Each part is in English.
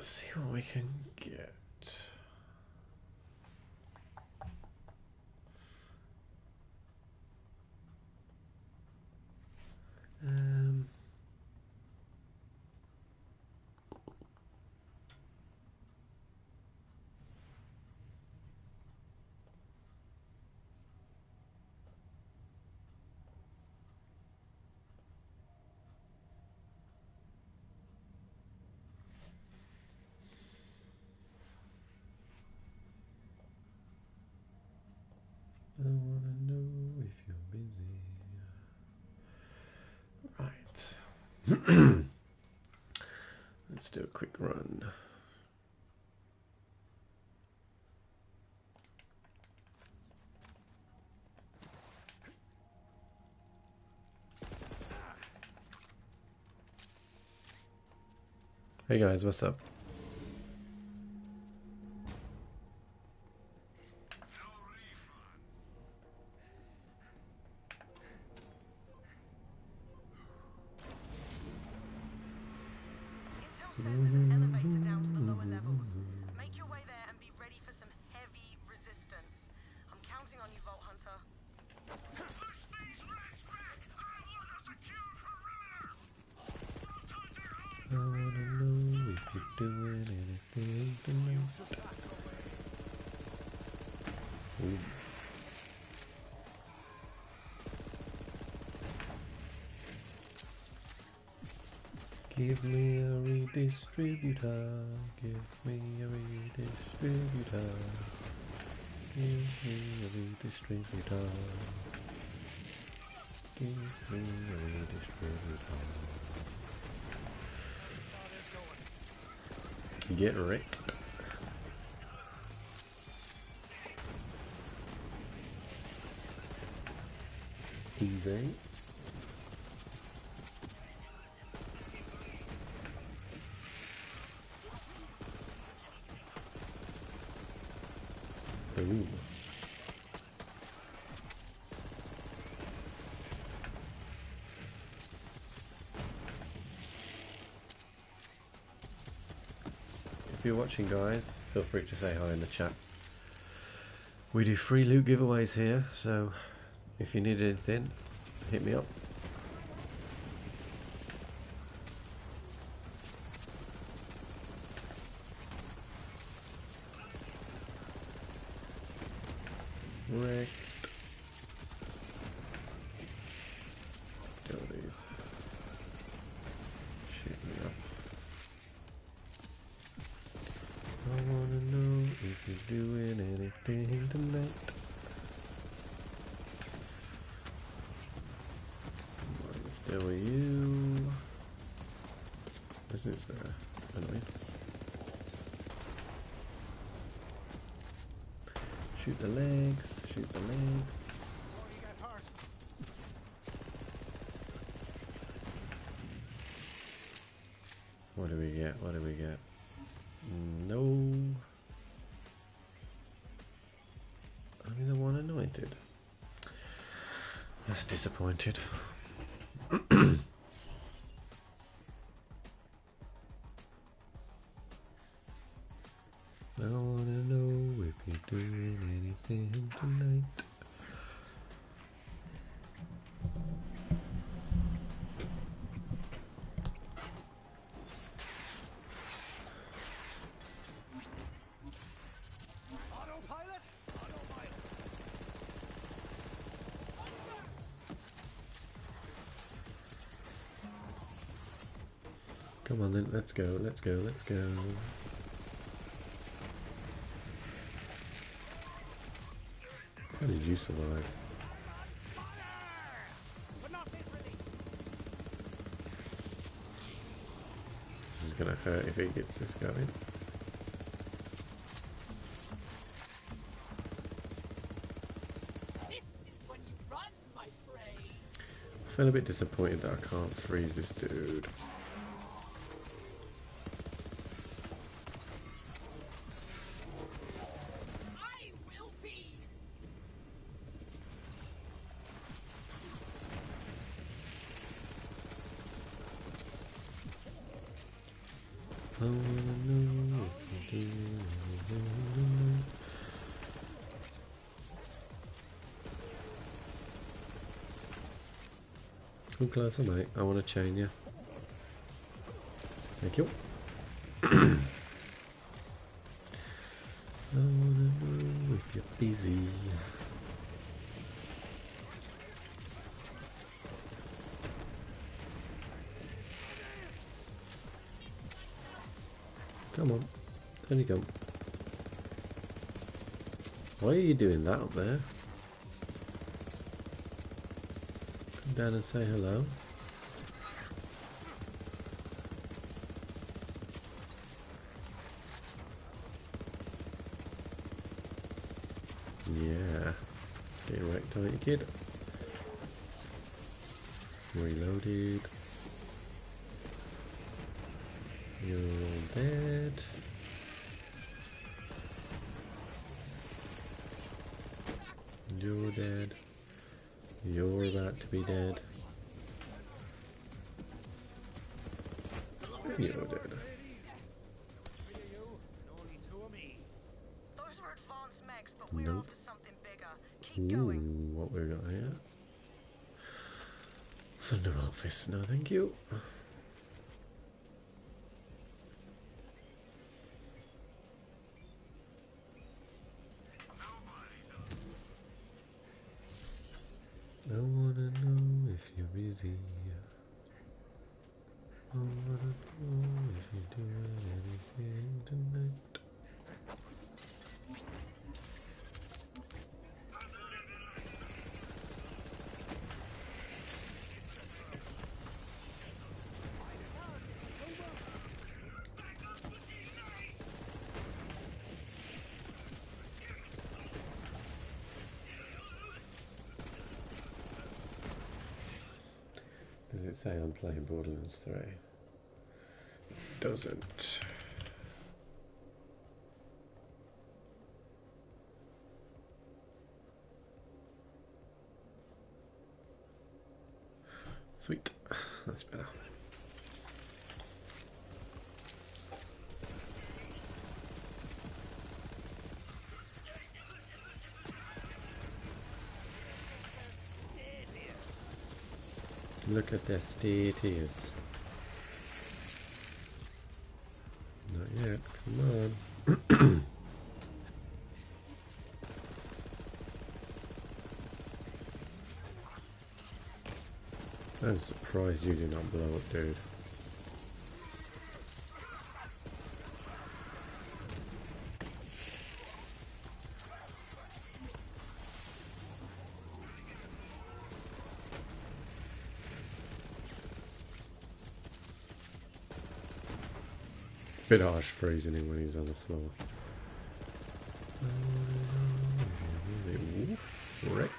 see what we can get. I wanna know if you're busy. Right. Let's do a quick run. Hey guys, what's up? Says there's an elevator down to the lower levels. Make your way there and be ready for some heavy resistance. I'm counting on you, Vault Hunter. Push these rats back! I want a secure perimeter! I wanna know if you're doing anything tonight. Ooh. Give me a redistributor. Give me a redistributor. Give me a redistributor. Give me a redistributor. Get wrecked. Easy. Ooh. If you're watching, guys, feel free to say hi in the chat. We do free loot giveaways here, so if you need anything, hit me up. Wrecked. Kill these. Shoot me up. I wanna know if you're doing anything tonight. Let's deal with you. What's this there? Annoying. Shoot the legs, shoot the legs. What do we get? What do we get? No. Only the one anointed. That's disappointed. I wanna know if you're doing anything tonight. Autopilot? Autopilot. Come on then, let's go, let's go, let's go. How did you survive? This is gonna hurt if he gets this going. I feel a bit disappointed that I can't freeze this dude. I wanna know Come closer, mate. I want to chain you. Thank you. I wanna know if you're busy. Come on, there you go. Why are you doing that up there? Come down and say hello. Yeah. Getting wrecked, aren't you, kid? Reloaded. You're all dead. You're dead. You're about to be dead. You're dead. Those are advanced mechs, but we're Nope. after something bigger. Keep going. Ooh, what we got here? Thunder Office, no thank you. I wanna know if you're busy. I wanna know if you're doing anything tonight. Does it say I'm playing Borderlands 3? Doesn't. Sweet. That's better. Look at the state it is. Not yet, come on. I'm surprised you did not blow up, dude. Bit harsh freezing him when he's on the floor. Ooh, wrecked.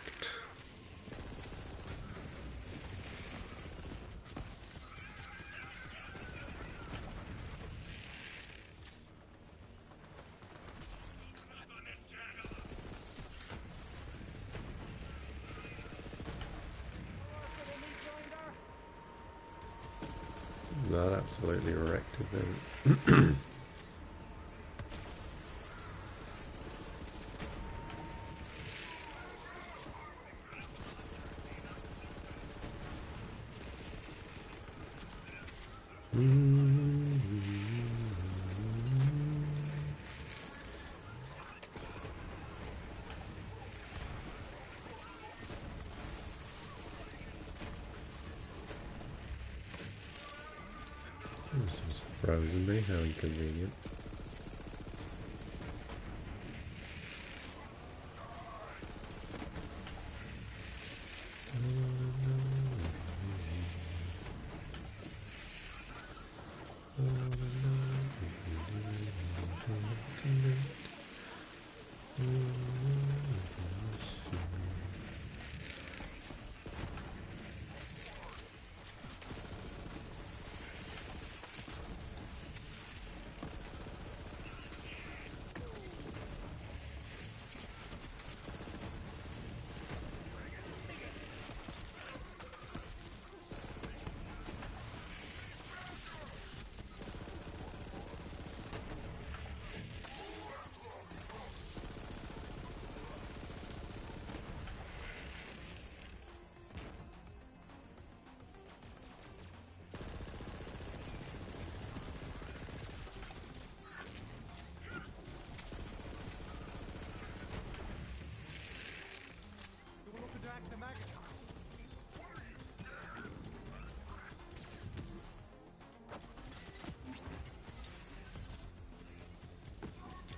Not absolutely wrecked then. This was frozen me, how inconvenient.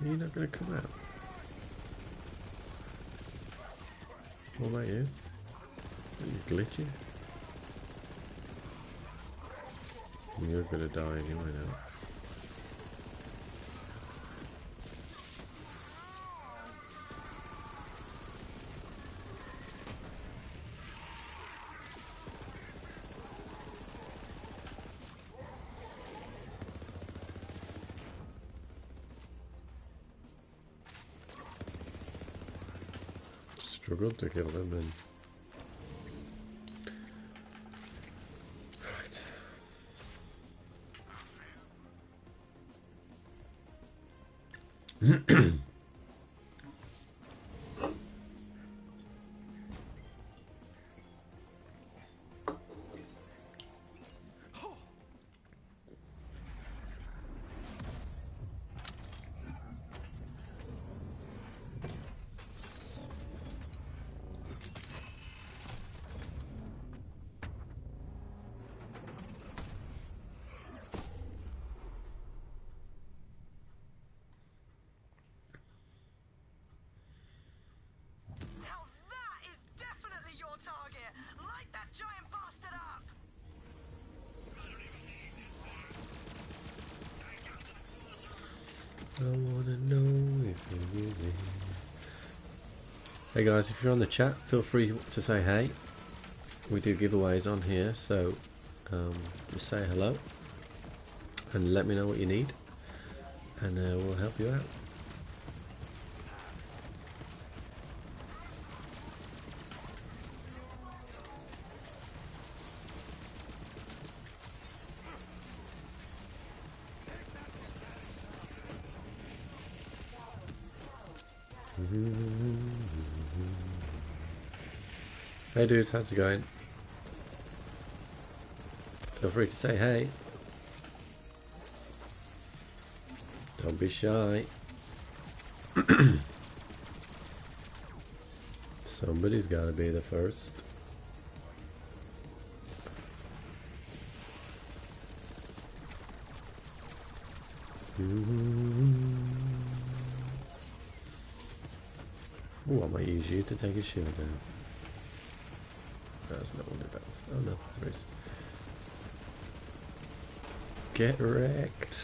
You're not going to come out. What about you? Are you glitching? You're going to die anyway now. Struggled to kill them then. Right. Now that is definitely your target. Light that giant bastard up. I wanna know if you're really. Hey guys, if you're on the chat, feel free to say hey. We do giveaways on here, so just say hello and let me know what you need, and we'll help you out. Hey dudes, how's it going? Feel free to say hey. Don't be shy. Somebody's gotta be the first. Oh, I might use you to take his shield down. There's no one about. Oh no, there is. Get wrecked.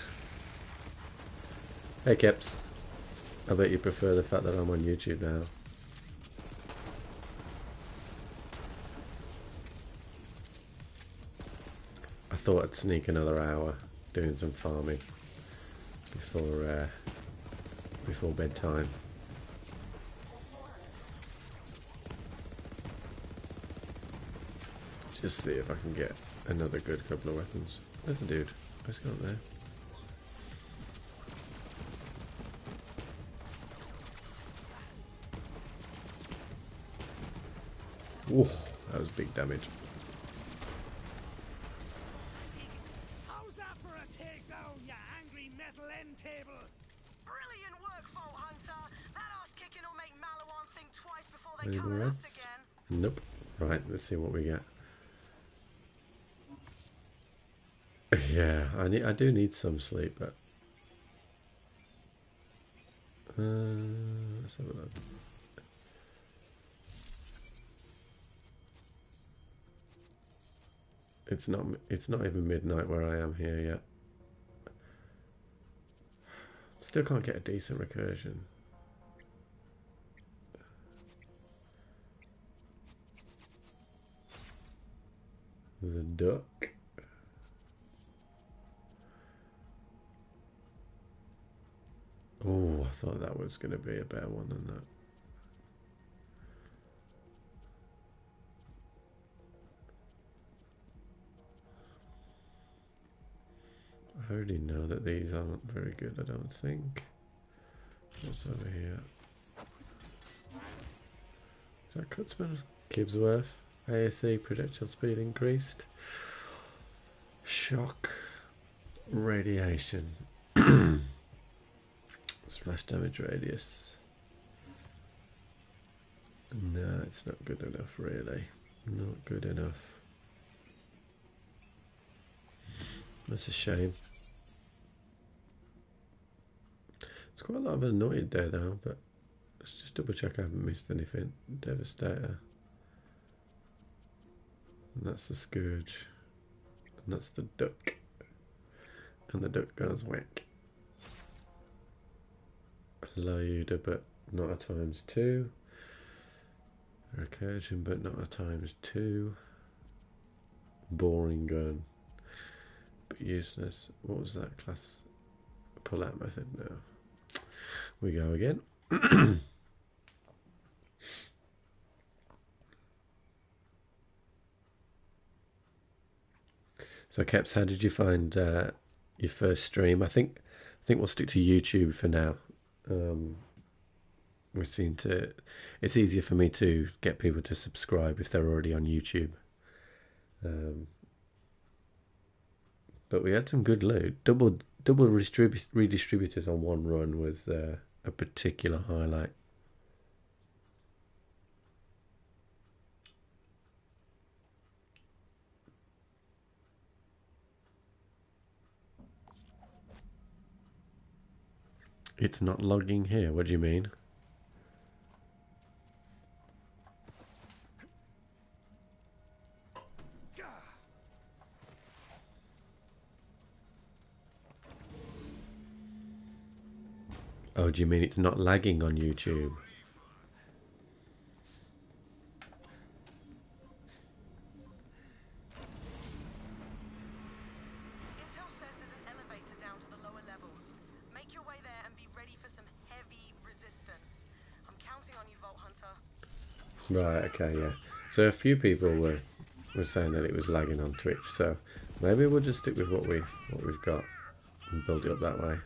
Hey Keps. I bet you prefer the fact that I'm on YouTube now. I thought I'd sneak another hour doing some farming before bedtime. Just see if I can get another good couple of weapons. There's a dude. Let's go up there. Whoa, that was big damage. How's that for a takedown, you angry metal end table? Brilliant work, Fault Hunter. That ass kicking will make Malawan think twice before they Any come more at us reds? again. Nope. Right, let's see what we get. Yeah, I do need some sleep, but let's have a look. It's not even midnight where I am here yet. Still can't get a decent recursion. There's a duck. Oh, I thought that was going to be a better one than that. I already know that these aren't very good, I don't think. What's over here? Is that Cutsman? Gibbsworth. ASE projectile speed increased. Shock. Radiation. Splash damage radius. No, it's not good enough, really. Not good enough. That's a shame. It's quite a lot of anointed there though, but let's just double check I haven't missed anything. Devastator. And that's the Scourge. And that's the Duck. And the Duck goes whack. Lyuda, but not a ×2. Recursion, but not a ×2. Boring gun, but useless. What was that class? Pull out method. No. We go again. So, Keps, how did you find your first stream? I think we'll stick to YouTube for now. It's easier for me to get people to subscribe if they're already on YouTube. But we had some good loot. Double redistributors on one run was a particular highlight. It's not logging here. What do you mean? Oh, do you mean it's not lagging on YouTube? Intel says there's an elevator down to the lower levels. Make your way there and be ready for some heavy resistance. I'm counting on you, Vault Hunter. Right, okay, yeah. So a few people were saying that it was lagging on Twitch, so maybe we'll just stick with what we've got and build it up that way.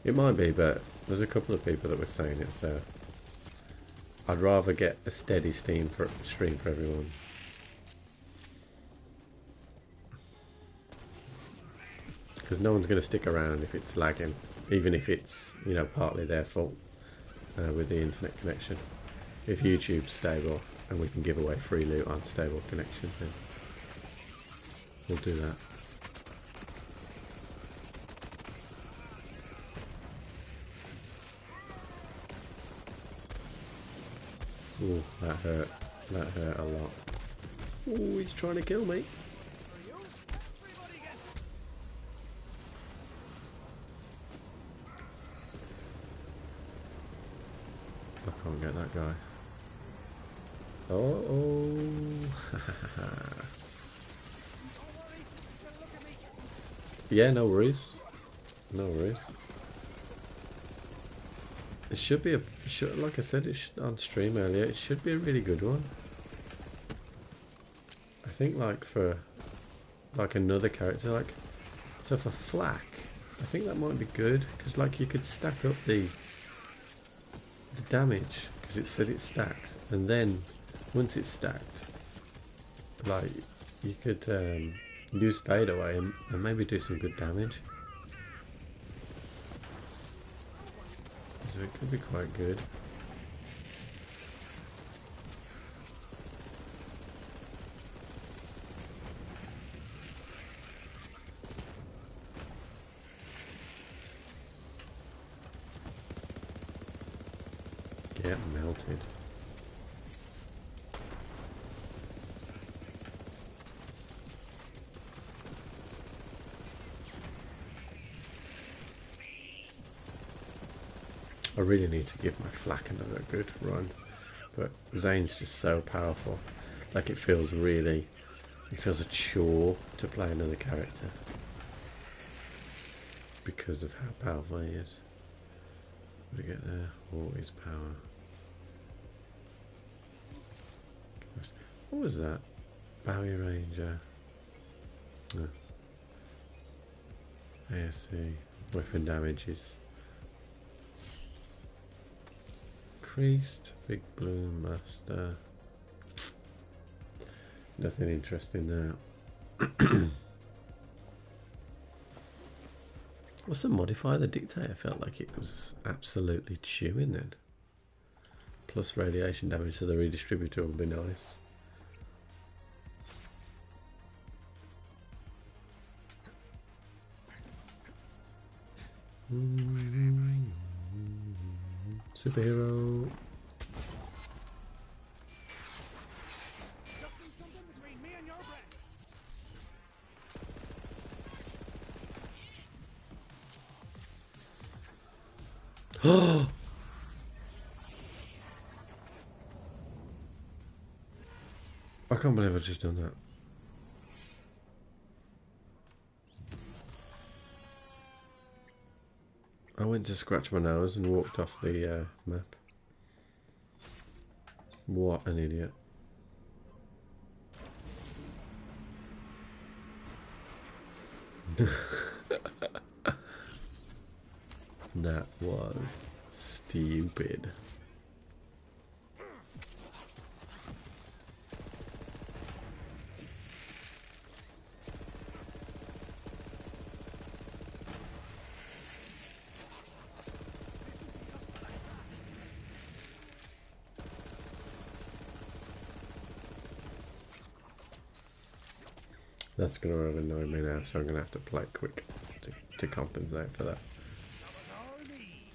It might be, but there's a couple of people that were saying it, so I'd rather get a steady stream for everyone. Because no one's going to stick around if it's lagging, even if it's, you know, partly their fault with the internet connection. If YouTube's stable and we can give away free loot on stable connection, then we'll do that. Ooh, that hurt. That hurt a lot. Ooh, he's trying to kill me. I can't get that guy. Oh. Yeah, no worries. No worries. It should be like I said on stream earlier, it should be a really good one. I think like for like another character, like so for Flak, I think that might be good because like you could stack up the damage because it said it stacks, and then once it's stacked, like you could use fade away and maybe do some good damage. So it could be quite good. Get melted. I really need to give my Flak another good run, but Zane's just so powerful. Like it feels a chore to play another character because of how powerful he is. What do we get there? All his power. What was that? Bowie Ranger. No. ASC. Weapon damages. Increased. Big Bloom Master. Nothing interesting there. What's the modifier? The Dictator felt like it was absolutely chewing then. Plus radiation damage to the redistributor would be nice. Superhero. Just do something between me and your breath. I can't believe I've just done that. I went to scratch my nose and walked off the map. What an idiot. That was stupid. That's going to really annoy me now, so I'm going to have to play quick to compensate for that. All me.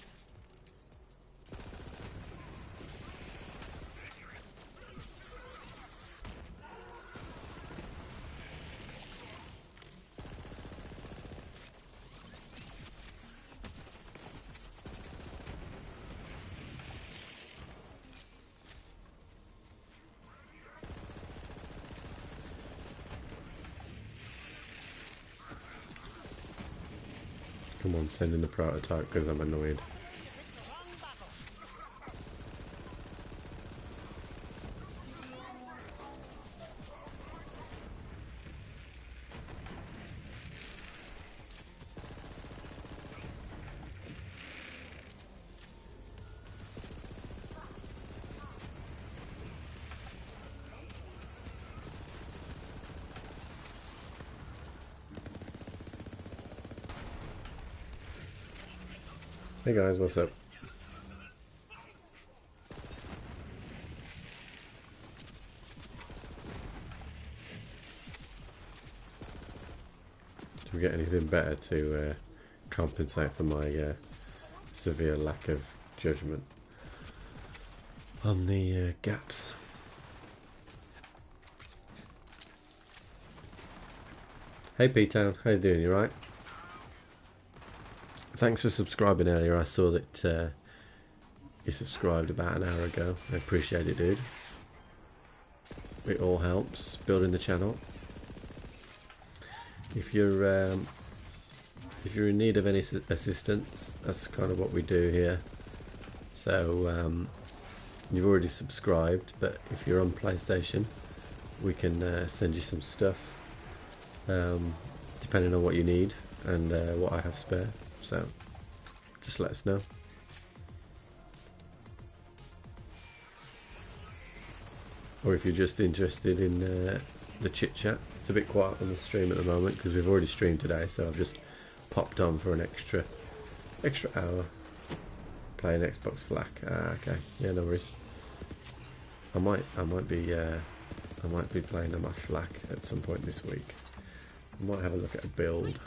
Come on, send in the prototype because I'm annoyed. Hey guys, what's up? Do we get anything better to compensate for my severe lack of judgment on the gaps? Hey P-Town, how you doing? You right? Thanks for subscribing earlier. I saw that you subscribed about an hour ago. I appreciate it, dude. It all helps building the channel. If you're in need of any assistance, that's kind of what we do here. So you've already subscribed, but if you're on PlayStation, we can send you some stuff, depending on what you need and what I have spare. So just let us know. Or if you're just interested in the chit chat. It's a bit quiet on the stream at the moment because we've already streamed today, so I've just popped on for an extra hour playing Xbox Flak. Okay, yeah, no worries. I might be playing on my Flak at some point this week. I might have a look at a build.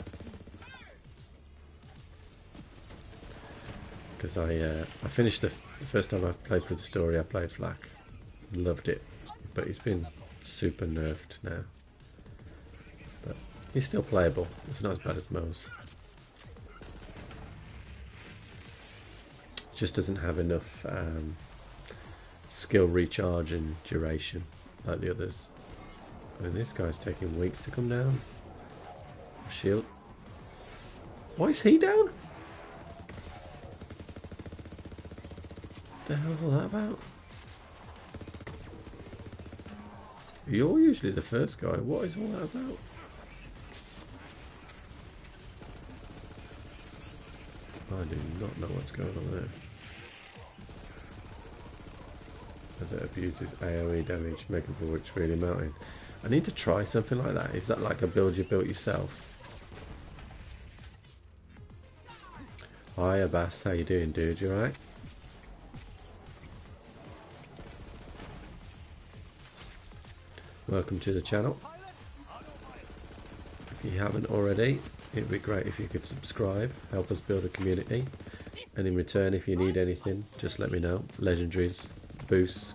Because I finished the first time I played through the story, I played Flak. Loved it. But it's been super nerfed now. But he's still playable. It's not as bad as Mo's. Just doesn't have enough skill recharge and duration like the others. I mean, this guy's taking weeks to come down. Shield. Why is he down? What the hell's all that about? You're usually the first guy. What is all that about? I do not know what's going on there. As it abuses AoE damage, making for which really mountain. I need to try something like that. Is that like a build you built yourself? Hi Abbas, how you doing, dude? You alright? Welcome to the channel. If you haven't already, it'd be great if you could subscribe, help us build a community, and in return, if you need anything, just let me know. Legendaries, boosts,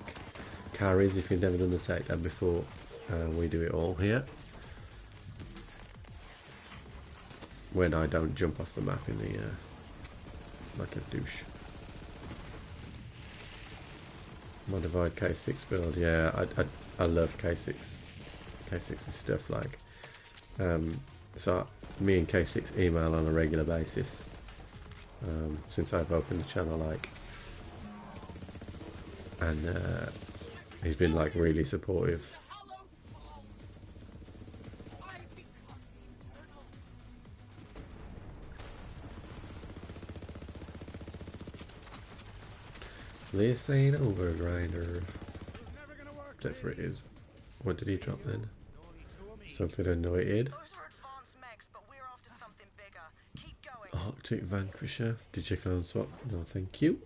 carries, if you've never done the takedown before, we do it all here. When I don't jump off the map in the like a douche. Modified K6 build, yeah, I love K6. K6's stuff, like so me and K6 email on a regular basis since I've opened the channel, like, and he's been like really supportive. This ain't over, grinder. Except for it is. What did he drop then? Something anointed. Those are advanced mechs, but we're after something bigger. Keep going. Arctic Vanquisher. Did you clone swap? No, thank you.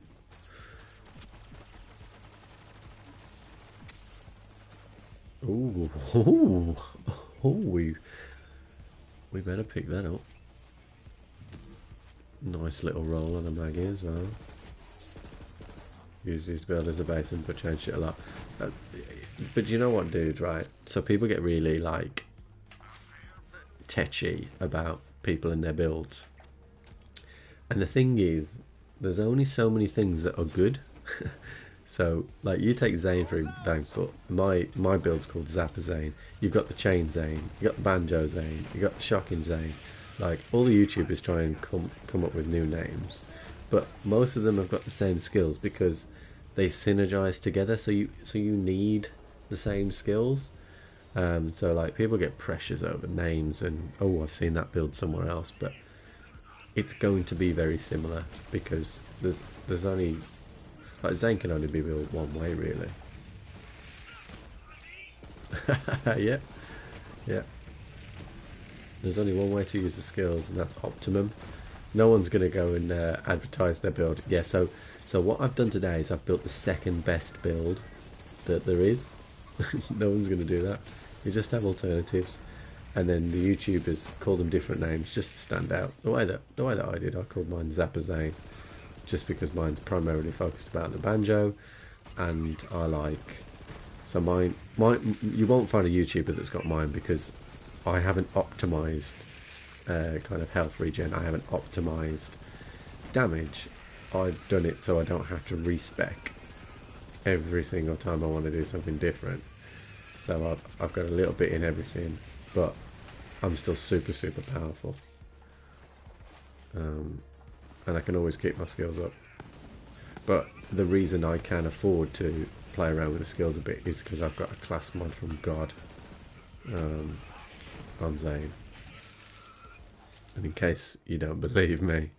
Ooh, ooh, ooh, we better pick that up. Nice little roll on a Maggie as well. Use this build as a base and but change it a lot. But you know what, dude, right? So people get really like tetchy about people and their builds. And the thing is, there's only so many things that are good. So, like, you take Zane for example. My build's called Zapper Zane. You've got the Chain Zane, you got the Banjo Zane, you got the Shocking Zane. Like, all the YouTubers try and come up with new names, but most of them have got the same skills because they synergize together. So you need the same skills. So like people get pressures over names and oh, I've seen that build somewhere else, but it's going to be very similar because there's only like Zane can only be built one way really. yeah. There's only one way to use the skills, and that's optimum. No one's going to go and advertise their build. Yeah, so what I've done today is I've built the second best build that there is. No one's going to do that. You just have alternatives, and then the YouTubers call them different names just to stand out. The way that I did, I called mine Zapper Zane, just because mine's primarily focused about the banjo, and I like. So mine, you won't find a YouTuber that's got mine because I haven't optimized kind of health regen. I haven't optimized damage. I've done it so I don't have to respec every single time I want to do something different. So I've got a little bit in everything, but I'm still super powerful, and I can always keep my skills up. But the reason I can afford to play around with the skills a bit is because I've got a class mod from God on Zane. And in case you don't believe me,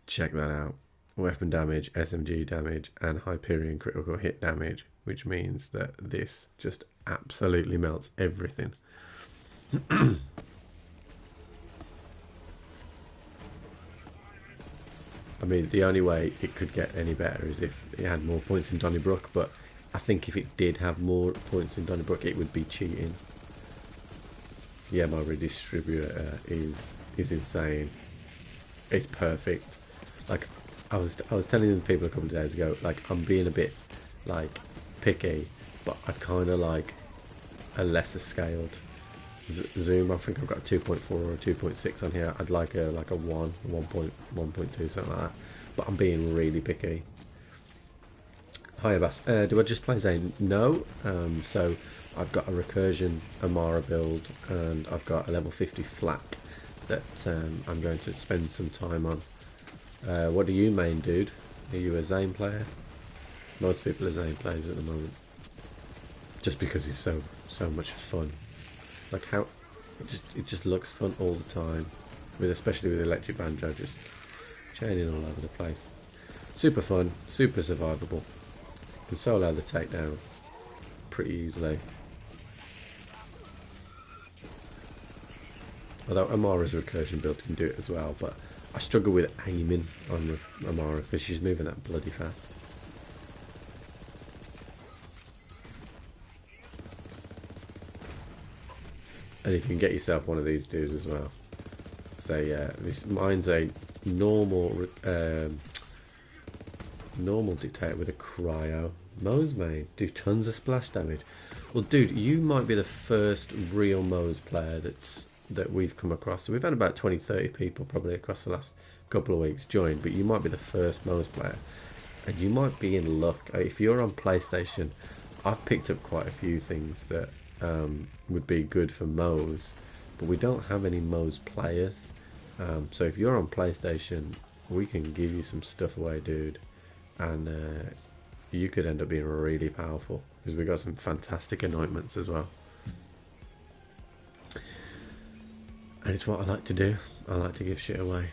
check that out. Weapon damage, SMG damage, and Hyperion critical hit damage, which means that this just absolutely melts everything. I mean, the only way it could get any better is if it had more points in Donnybrook, but I think if it did have more points in Donnybrook, it would be cheating. Yeah, my redistributor is insane. It's perfect. Like I was telling the people a couple of days ago, like I'm being a bit like picky, but I kind of like a lesser scaled zoom. I think I've got a 2.4 or a 2.6 on here. I'd like a 1.2, something like that. But I'm being really picky. Hi Abbas, do I just play Zane? No. So I've got a recursion Amara build, and I've got a level 50 flat that I'm going to spend some time on. What do you main, dude? Are you a Zane player? Most people are Zane players at the moment, just because it's so much fun. Like how it just looks fun all the time, especially with electric banjo, just chaining all over the place. Super fun, super survivable. Can solo the takedown pretty easily. Although Amara's recursion build can do it as well, but I struggle with aiming on Amara because she's moving that bloody fast. And you can get yourself one of these dudes as well. So yeah, mine's a normal normal dictator with a cryo. Moe's made do tons of splash damage. Well, dude, you might be the first real Moe's player that we've come across. So we've had about 20-30 people probably across the last couple of weeks join, but you might be the first Moe's player, and you might be in luck. If you're on PlayStation, I've picked up quite a few things that would be good for Moe's, but we don't have any Moe's players. So if you're on PlayStation, we can give you some stuff away, dude, and you could end up being really powerful because we got some fantastic anointments as well. And it's what I like to do. I like to give shit away.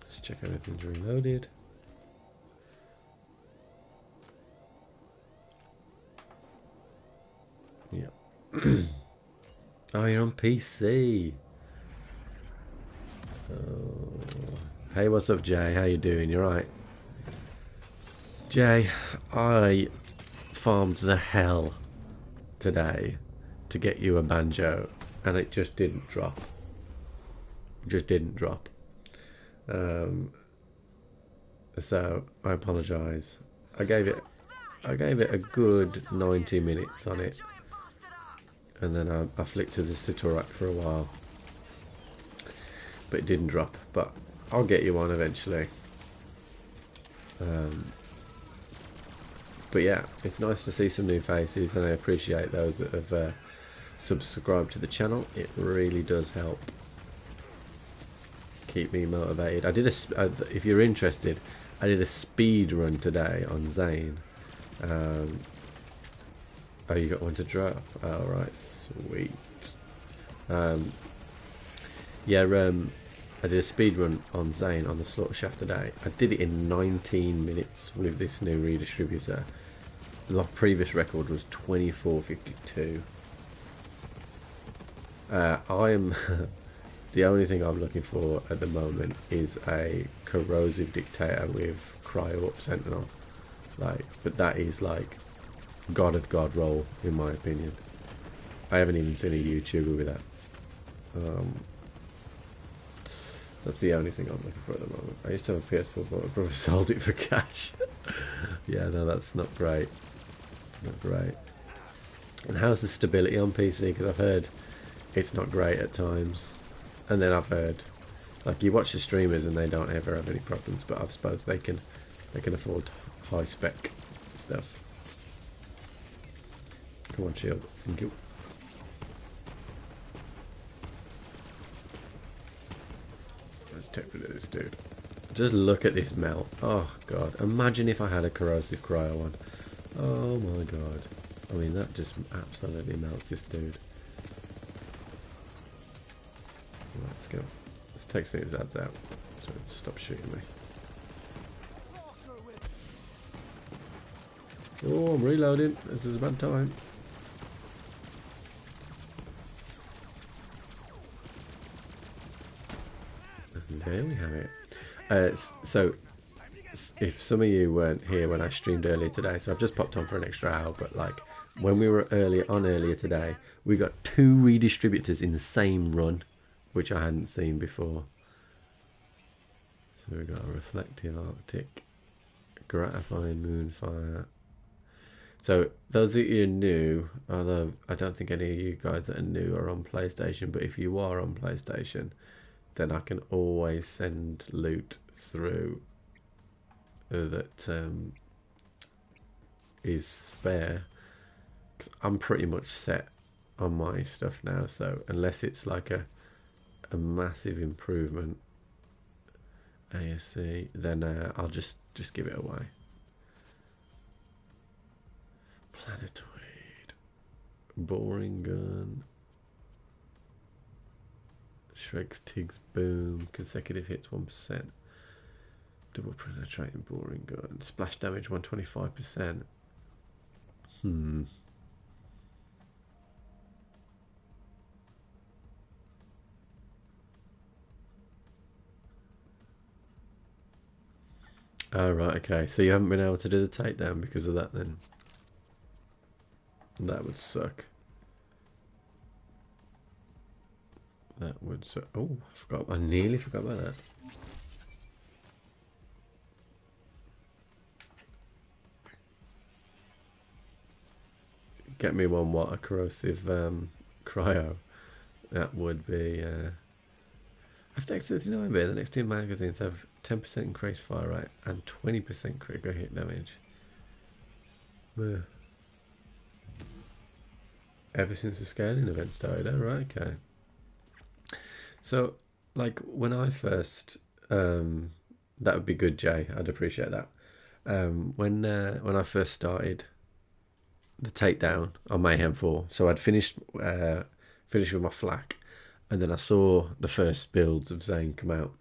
Let's check everything's reloaded. Yep. Oh, you're on PC. Oh. Hey, what's up, Jay? How you doing? You right? Jay, I farmed the hell today to get you a banjo, and it just didn't drop. Just didn't drop. So I apologise. I gave it a good 90 minutes on it, and then I flicked to the Sitorak for a while, but it didn't drop. But I'll get you one eventually. But yeah, it's nice to see some new faces, and I appreciate those that have subscribed to the channel. It really does help keep me motivated. I did if you're interested, I did a speed run today on Zane. Oh, you got one to drop? Oh, right, sweet. Yeah, I did a speed run on Zane on the slaughter shaft today. I did it in 19 minutes with this new redistributor. The previous record was 24:52. I am the only thing I'm looking for at the moment is a corrosive dictator with cryo up sentinel. But that is like God of God roll in my opinion. I haven't even seen a YouTuber with that. That's the only thing I'm looking for at the moment. I used to have a PS4, but my brother sold it for cash. Yeah, no, that's not great. Not great. And how's the stability on PC? Because I've heard it's not great at times. And then I've heard, like, you watch the streamers and they don't ever have any problems, but I suppose they can afford high spec stuff. Come on, shield. Thank you. Let's take rid of this dude. Just look at this melt. Oh god. Imagine if I had a corrosive cryo one. Oh my god. I mean, that just absolutely melts this dude. Let's go. Let's take some of his ads out so it stops shooting me. Oh, I'm reloading. This is a bad time. And there we have it. So, if some of you weren't here when I streamed earlier today, so I've just popped on for an extra hour, but like when we were earlier today, we got 2 redistributors in the same run, which I hadn't seen before. So we got a reflective Arctic, gratifying moonfire. So those of you new, although I don't think any of you guys that are new are on PlayStation, but if you are on PlayStation, then I can always send loot through that is spare, because I'm pretty much set on my stuff now. So unless it's like a massive improvement ASC, then I'll just give it away. Planetoid, boring gun, Shrek's Tig's boom, consecutive hits 1%, double penetrating boring gun, splash damage 125%. Oh right, okay. So you haven't been able to do the takedown because of that then? That would suck. That would... So, oh, I nearly forgot about that. Get me one water corrosive cryo. That would be... After X39 the next two magazines have 10% increased fire rate and 20% critical hit damage. Ugh. Ever since the scaling event started, oh, right, okay. So, like, when I first... that would be good, Jay. I'd appreciate that. When I first started the takedown on Mayhem 4, so I'd finished with my flak, and then I saw the first builds of Zane come out,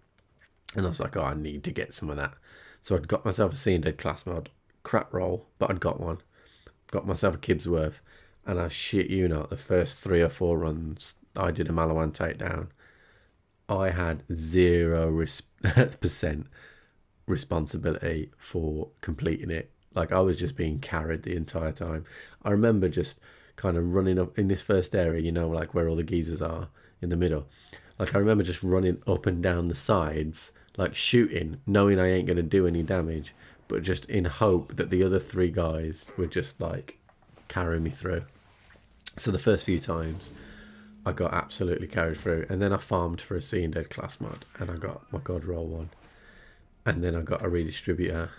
and I was like, oh, I need to get some of that. So I'd got myself a Seeing Dead class mod, crap roll, but I'd got one. Got myself a Kibsworth, and I shit you not, the first 3 or 4 runs I did a Malawan takedown, I had 0% responsibility for completing it. Like, I was just being carried the entire time. I remember just kind of running up in this first area, you know, like where all the geezers are in the middle. Like, I remember just running up and down the sides, like shooting, knowing I ain't going to do any damage, but just in hope that the other 3 guys would just like carry me through. So the first few times I got absolutely carried through, and then I farmed for a Seeing Dead class mod, and I got my God Roll one, and then I got a redistributor,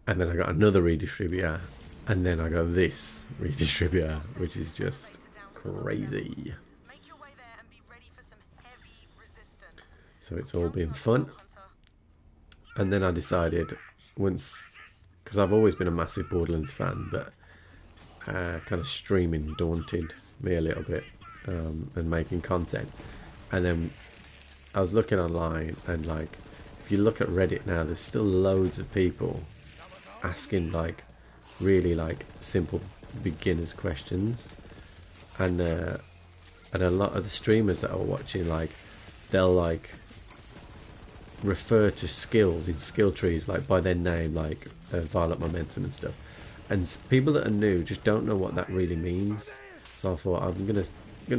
and then I got another redistributor, and then I got this redistributor, which is just crazy. So it's all been fun. And then I decided, once, because I've always been a massive Borderlands fan, but kind of streaming daunted me a little bit, and making content. And then I was looking online, and like, if you look at Reddit now, there's still loads of people asking like really like simple beginners questions, and a lot of the streamers that are watching, like, they'll like refer to skills in skill trees like by their name, like Violent Momentum and stuff, and people that are new just don't know what that really means. So I thought I'm gonna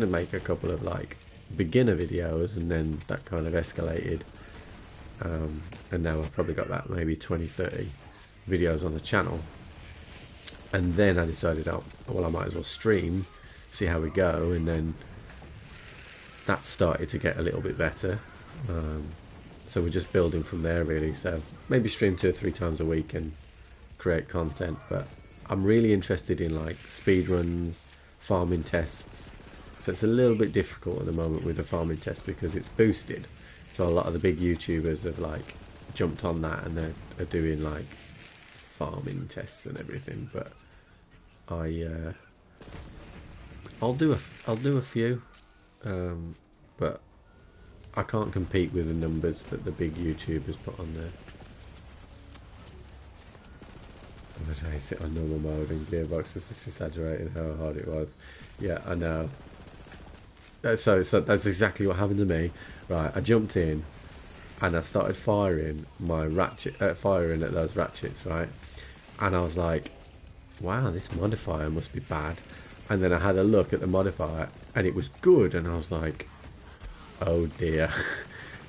make a couple of like beginner videos, and then that kind of escalated, and now I've probably got that maybe 20-30 videos on the channel. And then I decided, oh well, I might as well stream, see how we go, and then that started to get a little bit better. So we're just building from there really. So maybe stream 2 or 3 times a week and create content. But I'm really interested in like speed runs, farming tests. So it's a little bit difficult at the moment with the farming test because it's boosted. So a lot of the big YouTubers have like jumped on that, and they're doing like farming tests and everything. But I'll do a few, but I can't compete with the numbers that the big YouTubers put on there. But I sit on normal mode, and Gearbox was just exaggerating how hard it was. Yeah, I know. So that's exactly what happened to me. Right, I jumped in, and I started firing my ratchet, firing at those ratchets, right? And I was like, wow, this modifier must be bad. And then I had a look at the modifier, and it was good, and I was like, oh dear,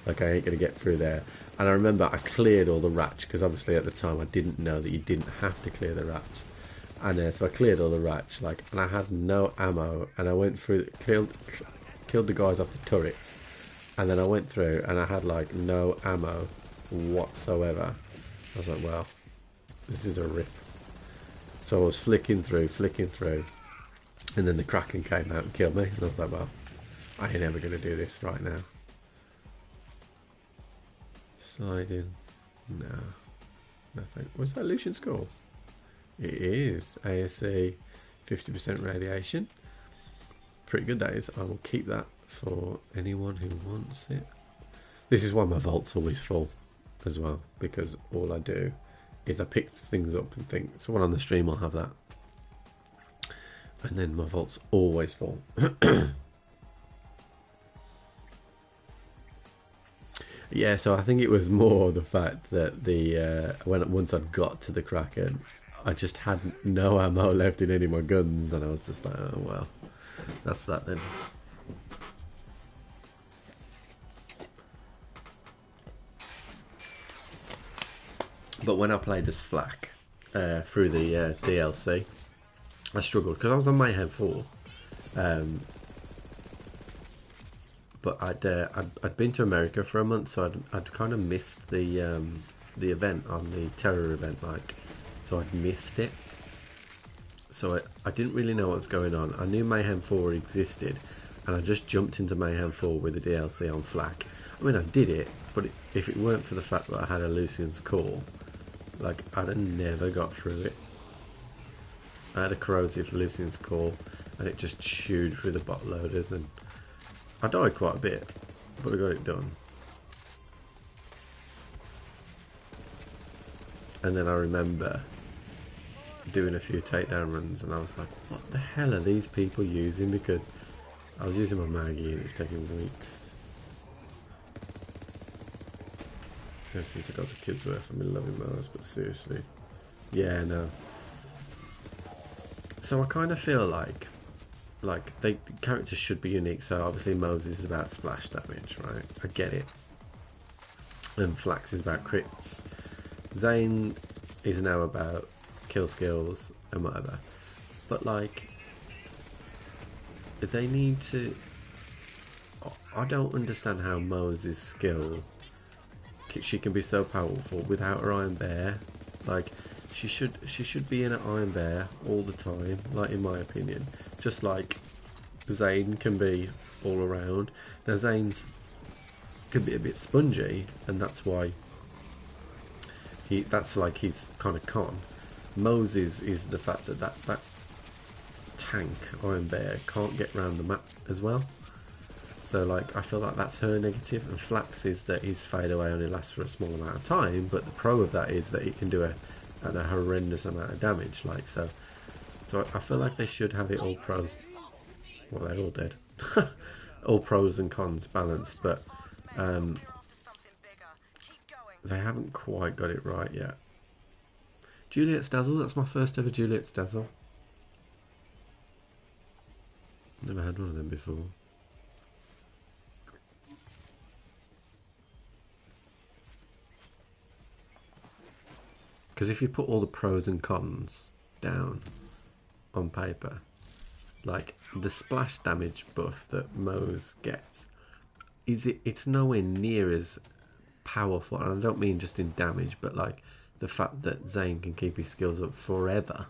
like I ain't gonna get through there. And I remember I cleared all the ratch, because obviously at the time I didn't know that you didn't have to clear the ratch. And so I cleared all the ratch, like, and I had no ammo, and I went through, killed the guys off the turrets, and then I went through, and I had like no ammo whatsoever. I was like, well, this is a rip. So I was flicking through, and then the Kraken came out and killed me, and I was like, well, I ain't ever going to do this right now. Sliding. No. Nothing. Was that Lucian score? It is. ASC 50% radiation. Pretty good, that is. I will keep that for anyone who wants it. This is why my vault's always full as well, because all I do is I pick things up and think, someone on the stream will have that. And then my vault's always full. Yeah, so I think it was more the fact that the once I'd got to the Kraken, I just had no ammo left in any of my guns, and I was just like, oh well, that's that then. But when I played as Flak through the DLC, I struggled because I was on Mayhem 4. But I'd been to America for a month, so I'd kind of missed the event on the terror event, like, so I'd missed it. So I didn't really know what was going on. I knew Mayhem 4 existed, and I just jumped into Mayhem 4 with the DLC on Flak. I mean, I did it, but if it weren't for the fact that I had a Lucian's Call, like, I'd have never got through it. I had a corrosive Lucian's Call, and it just chewed through the bot loaders, and I died quite a bit, but I got it done. And then I remember doing a few takedown runs, and I was like, what the hell are these people using? Because I was using my Maggie and it was taking weeks. Ever since I got the kids worth, I've been loving those, but seriously. Yeah, no. So I kind of feel like characters should be unique. So obviously Moses is about splash damage, right? I get it. And Flax is about crits. Zane is now about kill skills and whatever. But like, they need to... I don't understand how Moses' skill, she can be so powerful without her Iron Bear. Like, she should be in an Iron Bear all the time, like, in my opinion. Just like Zane can be all around. Now Zane's can be a bit spongy, and that's why that's like his kind of con. Moses is the fact that tank Iron Bear can't get around the map as well. So like, I feel like that's her negative, and Flax is that his fade away only lasts for a small amount of time, but the pro of that is that it can do a horrendous amount of damage. Like, so I feel like they should have it all pros. Well, they're all dead. All pros and cons balanced, but they haven't quite got it right yet. Juliet's Dazzle, that's my first ever Juliet's Dazzle. Never had one of them before. Because if you put all the pros and cons down on paper, like the splash damage buff that Mose gets, it's nowhere near as powerful, and I don't mean just in damage, but like the fact that Zane can keep his skills up forever.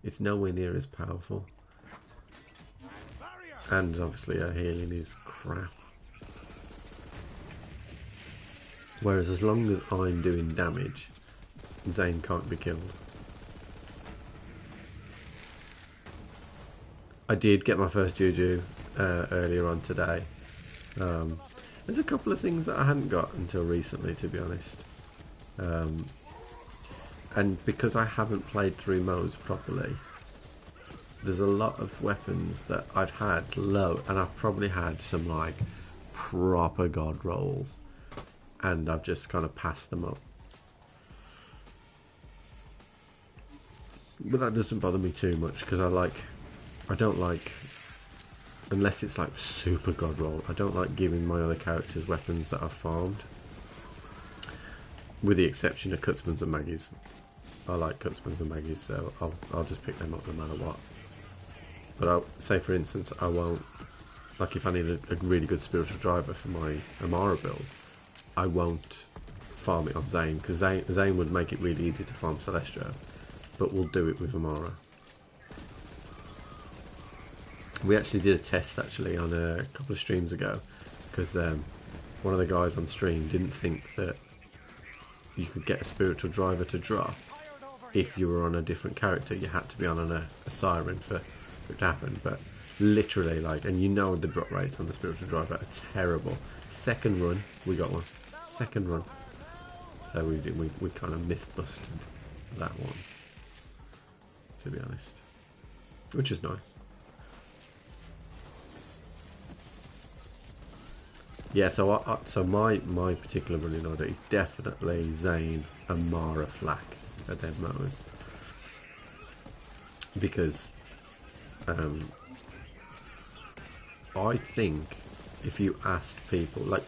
It's nowhere near as powerful. And obviously her healing is crap. Whereas as long as I'm doing damage, Zane can't be killed. I did get my first Juju earlier on today. There's a couple of things that I hadn't got until recently, to be honest. And because I haven't played through modes properly, there's a lot of weapons that I've had low, and I've probably had some like proper god rolls, and I've just kind of passed them up. But that doesn't bother me too much, because I don't like, unless it's like super god roll, I don't like giving my other characters weapons that I've farmed. With the exception of Cutsmans and Maggies. I like Cutsmans and Maggies, so I'll just pick them up no matter what. But I'll say, for instance, I won't, like if I need a really good spiritual driver for my Amara build, I won't farm it on Zane, because Zane would make it really easy to farm Celestro, but we'll do it with Amara. We actually did a test actually on a couple of streams ago, because one of the guys on stream didn't think that you could get a spiritual driver to drop if you were on a different character. You had to be on a siren for it to happen. But literally, like, and you know the drop rates on the spiritual driver are terrible. Second run, we got one. Second run. So we kind of myth busted that one, to be honest, which is nice. Yeah, so my particular running order is definitely Zane, Amara, Flak at their mowers, because I think if you asked people like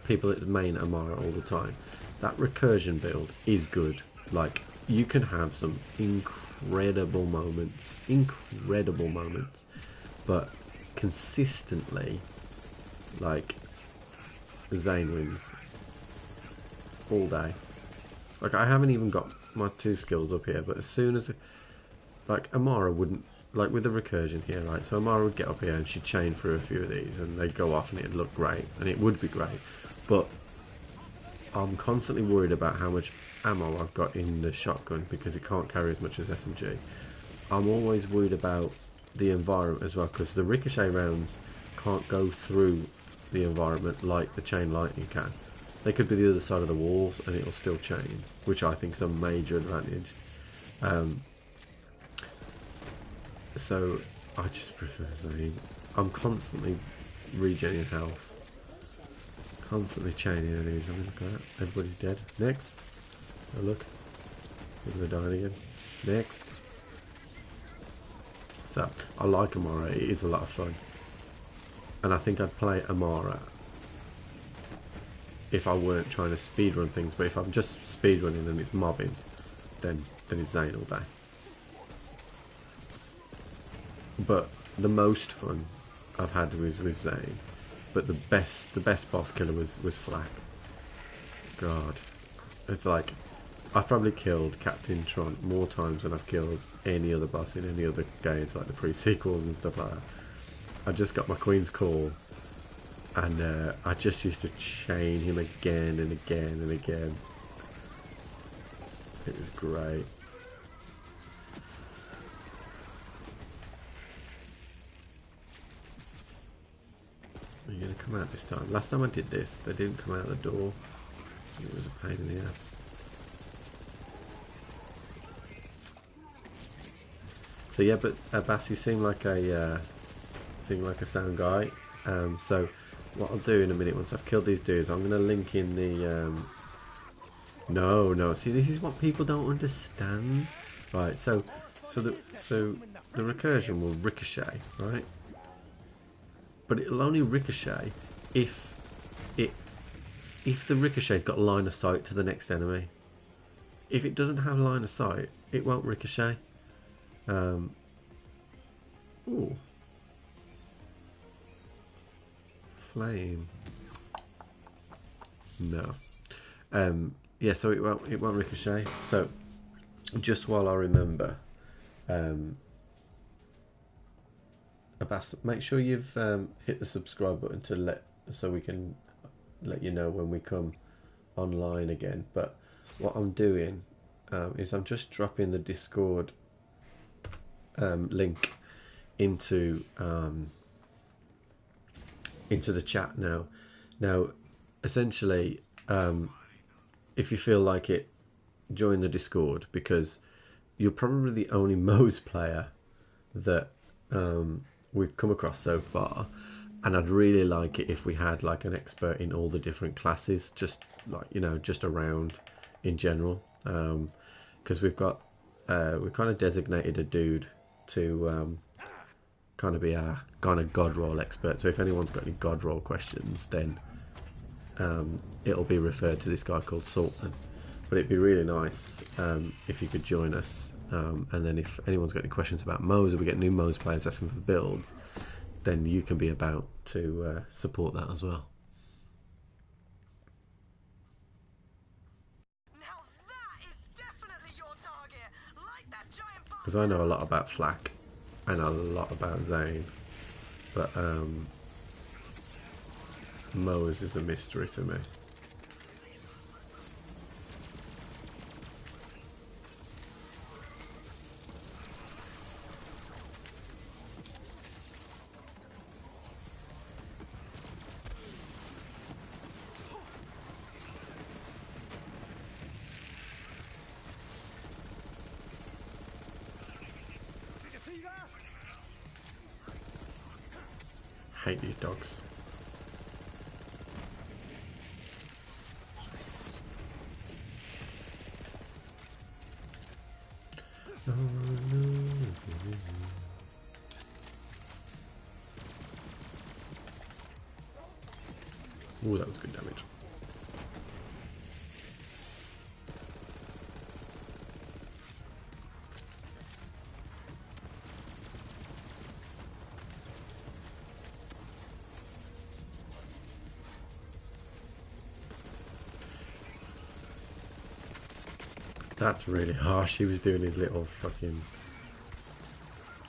people that main Amara all the time, that recursion build is good. Like, you can have some incredible moments, but consistently, like, Zane wins all day. Like, I haven't even got my 2 skills up here, but as soon as, like, Amara wouldn't, like with the recursion here, right, so Amara would get up here and she'd chain through a few of these and they'd go off and it'd look great, and it would be great, but I'm constantly worried about how much ammo I've got in the shotgun because it can't carry as much as SMG. I'm always worried about the environment as well, because the ricochet rounds can't go through the environment like the chain lightning can. They could be the other side of the walls and it'll still chain, which I think is a major advantage. So I just prefer Zane. I'm constantly regenerating health, constantly chaining enemies. I mean, look at that. Everybody's dead. Next. Oh look, people are dying again. Next. So I like Amara. It is a lot of fun, and I think I'd play Amara if I weren't trying to speedrun things. But if I'm just speedrunning and it's mobbing, then it's Zane all day. But the most fun I've had was with Zane. But the best boss killer was Flak. God, it's like I've probably killed Captain Tron more times than I've killed any other boss in any other games, like the pre-sequels and stuff like that. I just got my Queen's Call, and I just used to chain him again and again and again. It was great. Are you going to come out this time? Last time I did this, they didn't come out the door. It was a pain in the ass. So yeah, but Bass, you seem like a sound guy. So what I'll do in a minute, once I've killed these dudes, I'm going to link in the. No. See, this is what people don't understand. Right. So the recursion will ricochet, right? But it'll only ricochet if the ricochet's got line of sight to the next enemy. If it doesn't have line of sight, it won't ricochet. Ooh. Flame. No. Yeah, so it won't ricochet. So just while I remember, Abbas, make sure you've hit the subscribe button so we can let you know when we come online again. But what I'm doing is I'm just dropping the Discord link into the chat now. Now, essentially, if you feel like it, join the Discord, because you're probably the only Moe's player that we've come across so far, and I'd really like it if we had like an expert in all the different classes, just like, you know, just around in general, because we've kind of designated a dude to kind of be our kind of god roll expert. So if anyone's got any god roll questions, then it'll be referred to this guy called Saltman. But it'd be really nice if you could join us, and then if anyone's got any questions about Moes, or we get new Moes players asking for builds, then you can be about to support that as well. Now that is definitely your target. Like that giant Because I know a lot about Flak and a lot about Zane, but Moes is a mystery to me. Did you see that? Hate these dogs. Ooh, that was good damage. That's really harsh. He was doing his little fucking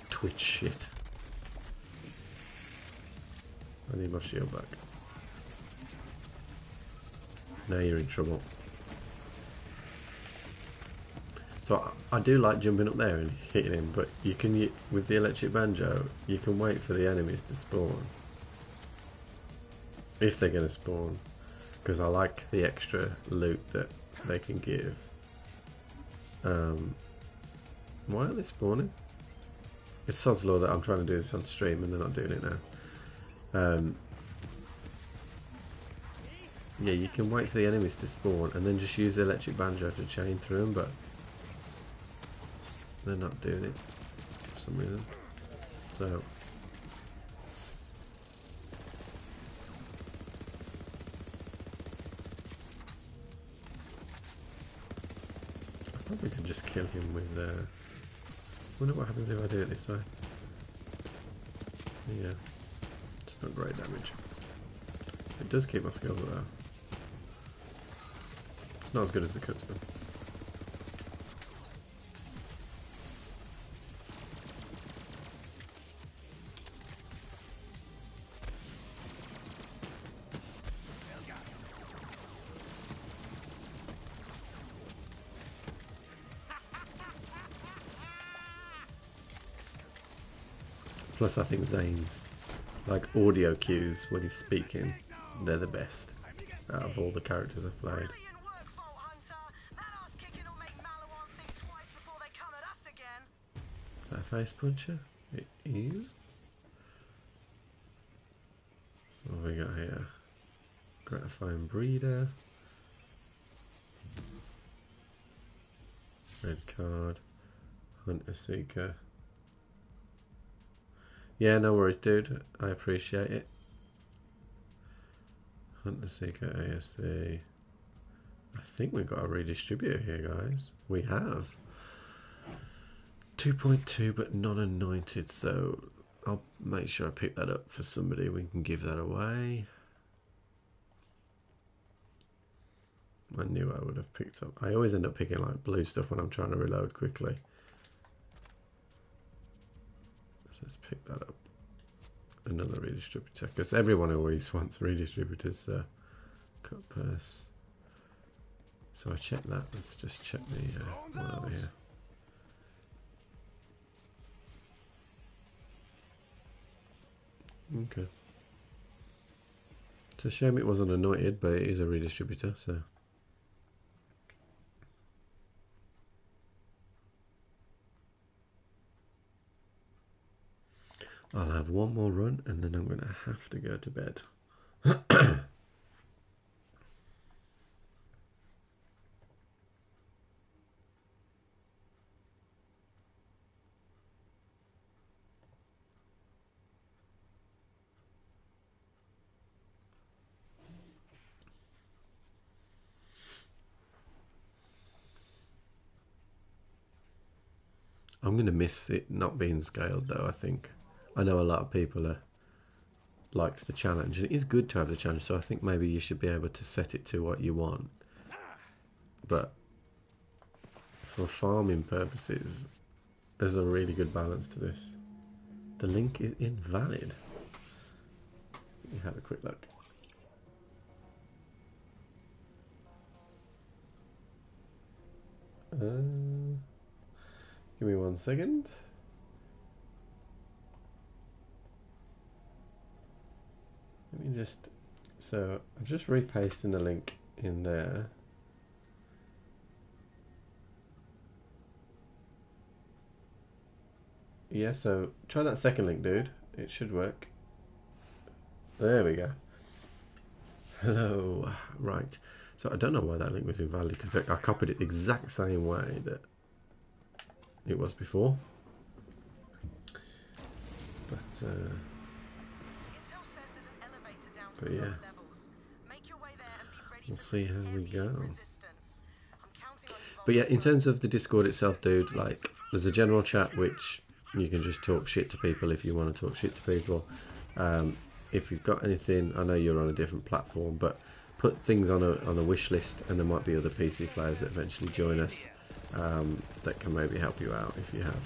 Twitch shit. I need my shield back. Now you're in trouble. So I do like jumping up there and hitting him, but you can, with the electric banjo, you can wait for the enemies to spawn. If they're going to spawn. Because I like the extra loot that they can give. Why are they spawning? It's sod's law that I'm trying to do this on stream and they're not doing it now. Yeah, you can wait for the enemies to spawn and then just use the electric banjo to chain through them, but they're not doing it for some reason. So I probably could just kill him with wonder what happens if I do it this way. Yeah, it's not great damage. It does keep my skills up though. It's not as good as the cutsman. Plus I think Zane's like audio cues when he's speaking, they're the best out of all the characters I've played. Brilliant work, Vault Hunter. That ass kicking will make Malawan think twice before they come at us again. Is that a face puncher? It is. What have we got here? Gratifying breeder. Red card. Hunter seeker. Yeah, no worries, dude. I appreciate it. Hunter seeker ASC. I think we've got a redistributor here, guys. We have 2.2, but non-anointed. So I'll make sure I pick that up for somebody. We can give that away. I knew I would have picked up. I always end up picking like blue stuff when I'm trying to reload quickly. Let's pick that up. Another redistributor, because everyone always wants redistributors. Cut purse. So I check that. Let's just check the one over here. Okay. It's a shame it wasn't anointed, but it is a redistributor, so. I'll have one more run and then I'm going to have to go to bed. I'm going to miss it not being scaled though, I think. I know a lot of people liked the challenge, and it is good to have the challenge, so I think maybe you should be able to set it to what you want. But for farming purposes, there's a really good balance to this. The link is invalid. Let me have a quick look. Give me 1 second. Let me just, so I'm just repasting the link in there. Yeah, so try that second link, dude. It should work. There we go. Hello. Right. So I don't know why that link was invalid, because I copied it the exact same way that it was before. But yeah, we'll see how we go. But yeah, in terms of the Discord itself, dude, like, there's a general chat which you can just talk shit to people if you want to talk shit to people. If you've got anything, I know you're on a different platform, but put things on a wish list, and there might be other PC players that eventually join us. that can maybe help you out if you have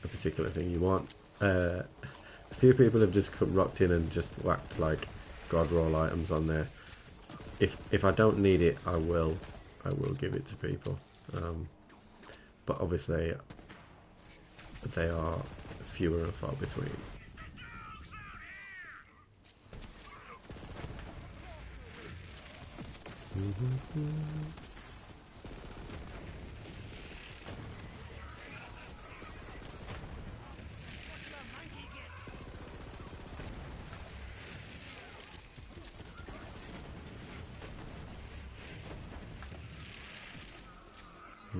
a particular thing you want. A few people have just rocked in and just whacked like god roll items on there. If I don't need it, I will give it to people. But obviously they are fewer and far between.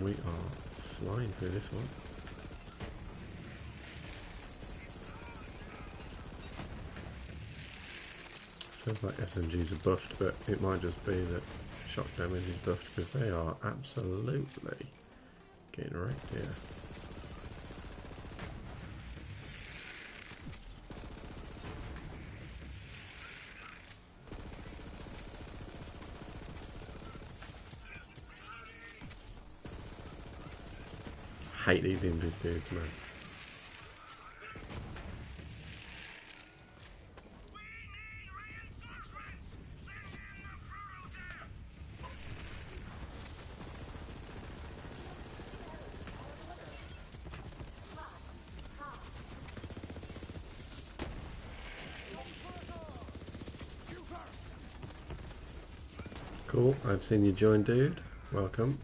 We are flying through this one. Feels like SMGs are buffed, but it might just be that shock damage is buffed because they are absolutely getting wrecked here. Hate these invis dudes, man. Cool, I've seen you join, dude. Welcome.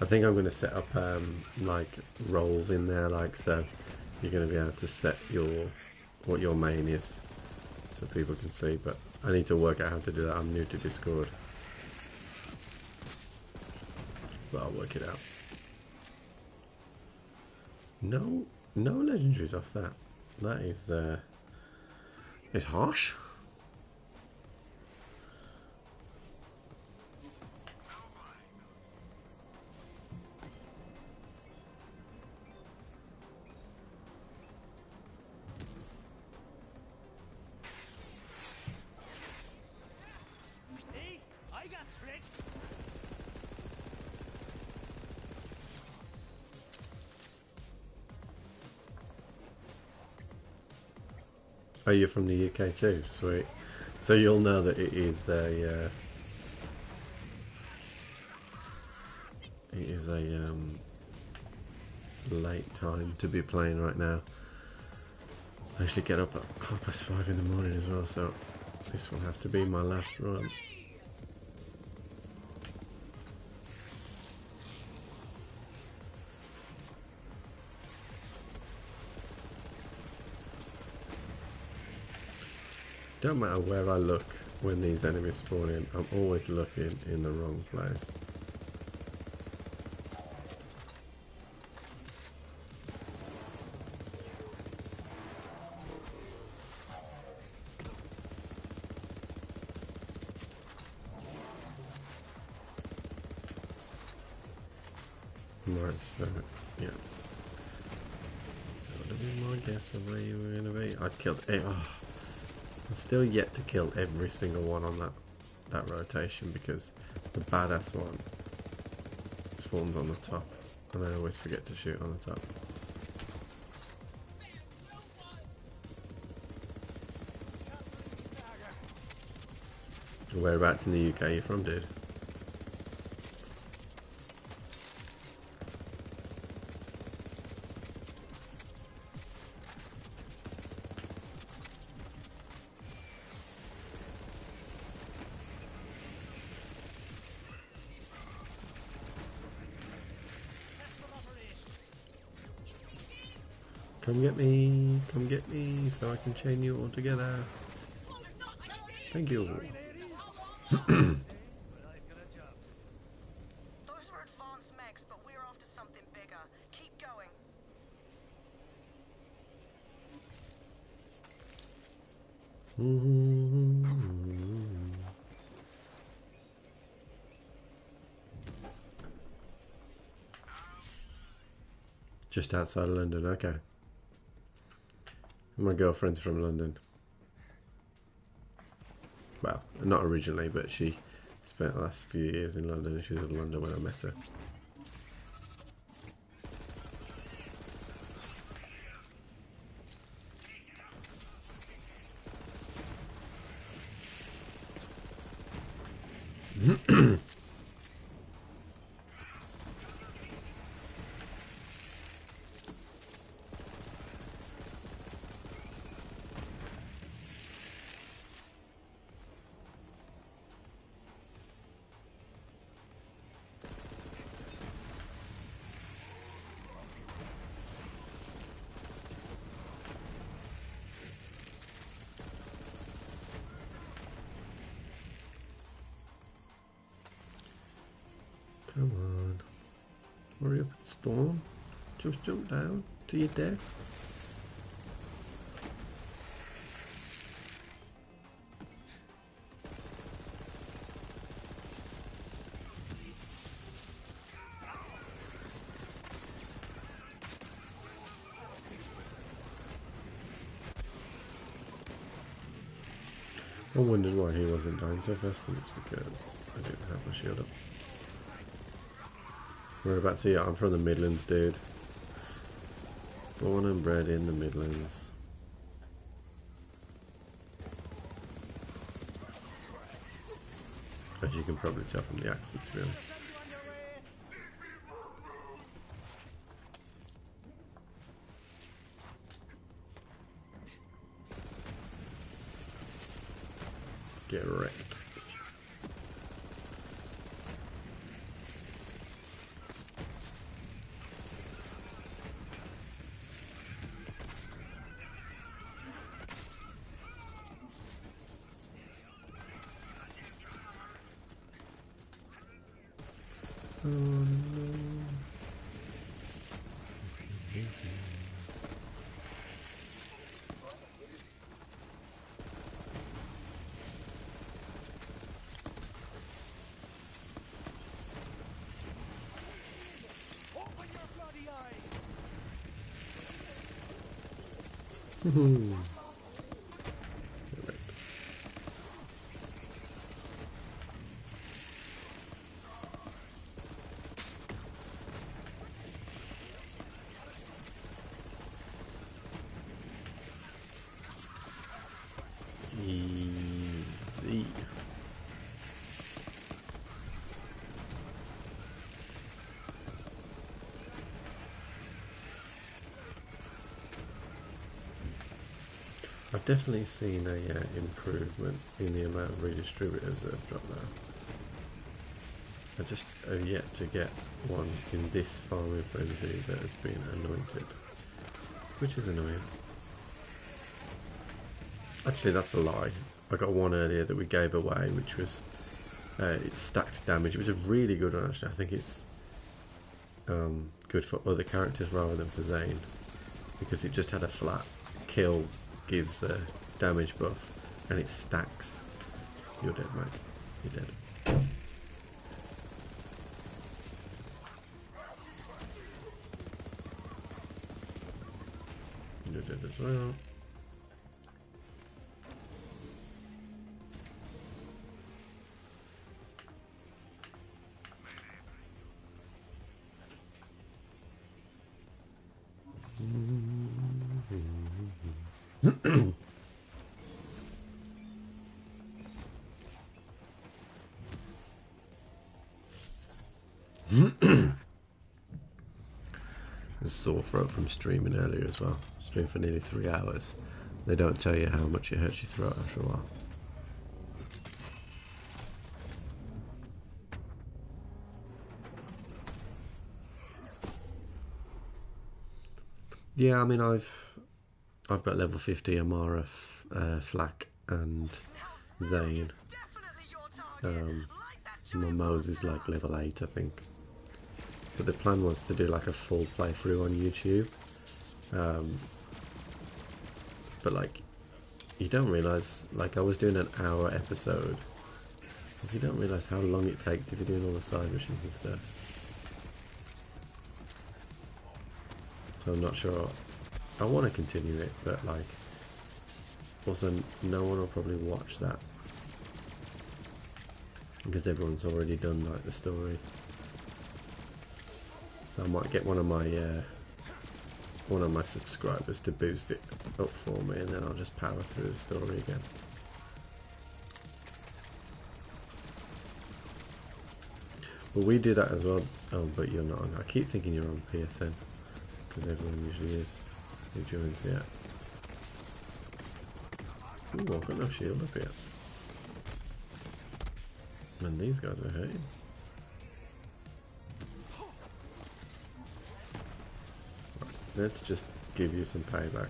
I think I'm going to set up like roles in there, like so you're going to be able to set what your main is so people can see, but I need to work out how to do that. I'm new to Discord, but I'll work it out. No legendaries off that. That is it's harsh. Oh, you're from the UK too? Sweet. So you'll know that it is a late time to be playing right now. I actually get up at 5:30 in the morning as well, so this will have to be my last run. Don't matter where I look when these enemies spawn in, I'm always looking in the wrong place. Right, so, yeah. That would have been my guess of where you were going to be. I'd killed it. Oh. I'm still yet to kill every single one on that rotation because the badass one spawns on the top and I always forget to shoot on the top. Whereabouts in the UK are you from, dude? Come get me, so I can chain you all together. Thank you. Those were advanced mechs, but we're after something bigger. Keep going. Just outside of London, okay. My girlfriend's from London. Well, not originally, but she spent the last few years in London, and she was in London when I met her. Come on. Hurry up and spawn. Just jump down to your death. I wondered why he wasn't dying so fast, and it's because I didn't have my shield up. Whereabouts are you? I'm from the Midlands, dude. Born and bred in the Midlands. As you can probably tell from the accent, to be honest. Get wrecked. Oh no. Open your bloody eyes! Woohoo. Easy. I've definitely seen a improvement in the amount of redistributors that have dropped now. I just have yet to get one in this farming frenzy that has been anointed, which is annoying. Actually, that's a lie. I got one earlier that we gave away, which was it stacked damage. It was a really good one, actually. I think it's good for other characters rather than for Zane, because it just had a flat kill gives a damage buff, and it stacks. You're dead, mate. You're dead. You're dead as well. A sore throat from streaming earlier as well. Streamed for nearly 3 hours. They don't tell you how much it hurts your throat after a while. Yeah, I mean I've got level 50 Amara, Flak and Zane. My Mo's is like level 8 I think. But the plan was to do like a full playthrough on YouTube. But like, you don't realise, like I was doing an hour episode. You don't realise how long it takes if you're doing all the side missions and stuff. So I'm not sure. I want to continue it, but like, also no one will probably watch that because everyone's already done like the story. So I might get one of my subscribers to boost it up for me, and then I'll just power through the story again. Well, we do that as well. Oh, but you're not on. I keep thinking you're on PSN because everyone usually is who joins. Yeah. Ooh, I've got no shield up here. And these guys are hurting. Right, let's just give you some payback.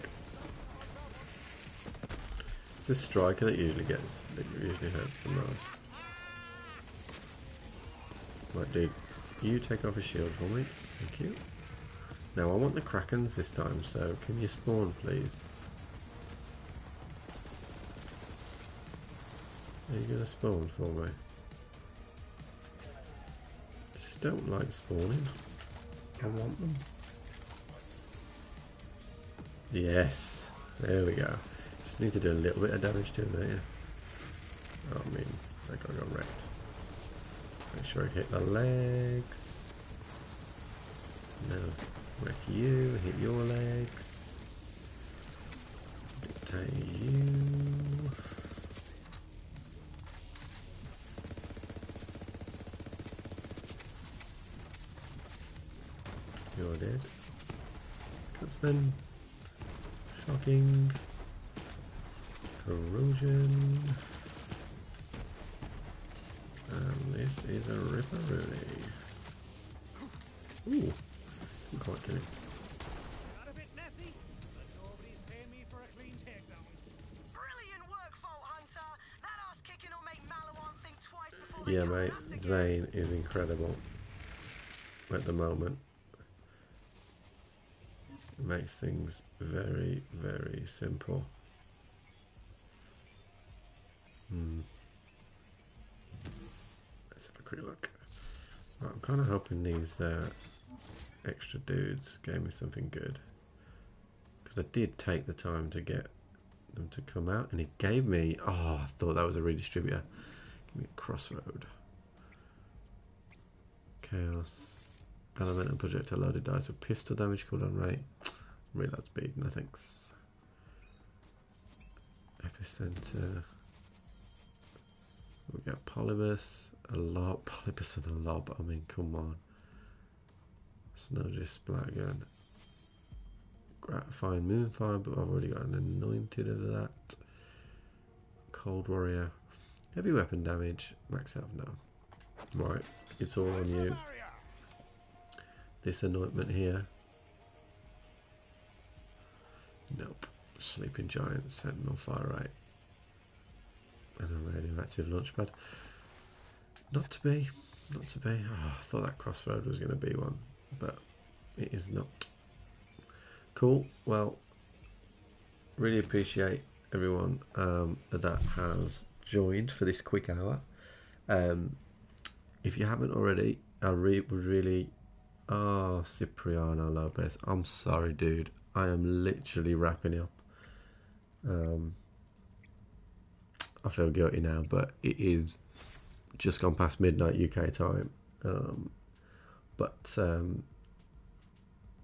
It's this striker that usually hurts the most. Right, dude, you take off a shield for me. Thank you. Now I want the Krakens this time, so can you spawn, please? Are you gonna spawn for me? Just don't like spawning. I want them. Yes, there we go. Just need to do a little bit of damage to him, don't you? Oh, I mean, that guy got wrecked. Make sure I hit the legs. No, wreck you, hit your legs. Dictate you. You're dead. Cutsman. Shocking. Corrosion. And this is a Ripperoonie. Ooh, I'm quite kidding. Got a bit messy, but nobody's paying me for a clean takedown. Brilliant work, Vault Hunter. That ass kicking will make Malawan think twice before they Yeah, come mate, at us again. Zane is incredible at the moment. It makes things very, very simple. Let's have a quick look. Right, I'm kind of hoping these extra dudes gave me something good, because I did take the time to get them to come out, and it gave me, oh, I thought that was a redistributor. Give me a crossroad. Chaos. Element and projectile loaded dice with pistol damage, cooldown rate, reload speed, no thanks. Epicenter. We got Polybus, a lob, Polybus and a lob, I mean, come on. Snow just splat gun. Gratifying Moonfire, but I've already got an anointed of that. Cold Warrior. Heavy weapon damage, max health now. Right, it's all on you. This anointment here. Nope. Sleeping Giant, Sentinel, Fire Rate. And a radioactive launchpad. Not to be. Not to be. Oh, I thought that crossroad was going to be one, but it is not. Cool. Well, really appreciate everyone that has joined for this quick hour. If you haven't already, I would really... Oh, Cipriano Lopez. I'm sorry, dude. I am literally wrapping up. I feel guilty now, but it is just gone past midnight UK time. But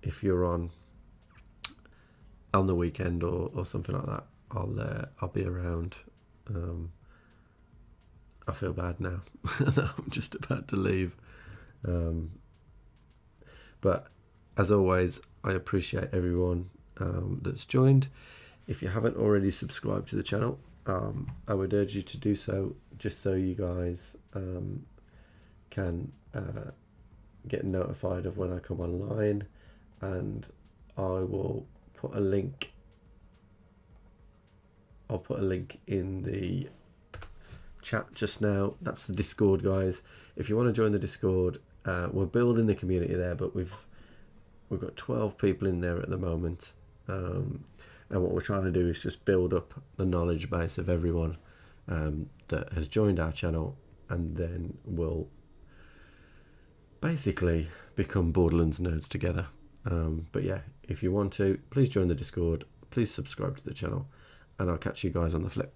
if you're on the weekend or something like that, I'll be around. I feel bad now. I'm just about to leave. But as always, I appreciate everyone that's joined. If you haven't already subscribed to the channel, I would urge you to do so, just so you guys can get notified of when I come online. And I will put a link. I'll put a link in the chat just now. That's the Discord, guys. If you want to join the Discord, we're building the community there, but we've got 12 people in there at the moment, and what we're trying to do is just build up the knowledge base of everyone that has joined our channel, and then we'll basically become Borderlands nerds together. But yeah, if you want to, please join the Discord, please subscribe to the channel, and I'll catch you guys on the flip.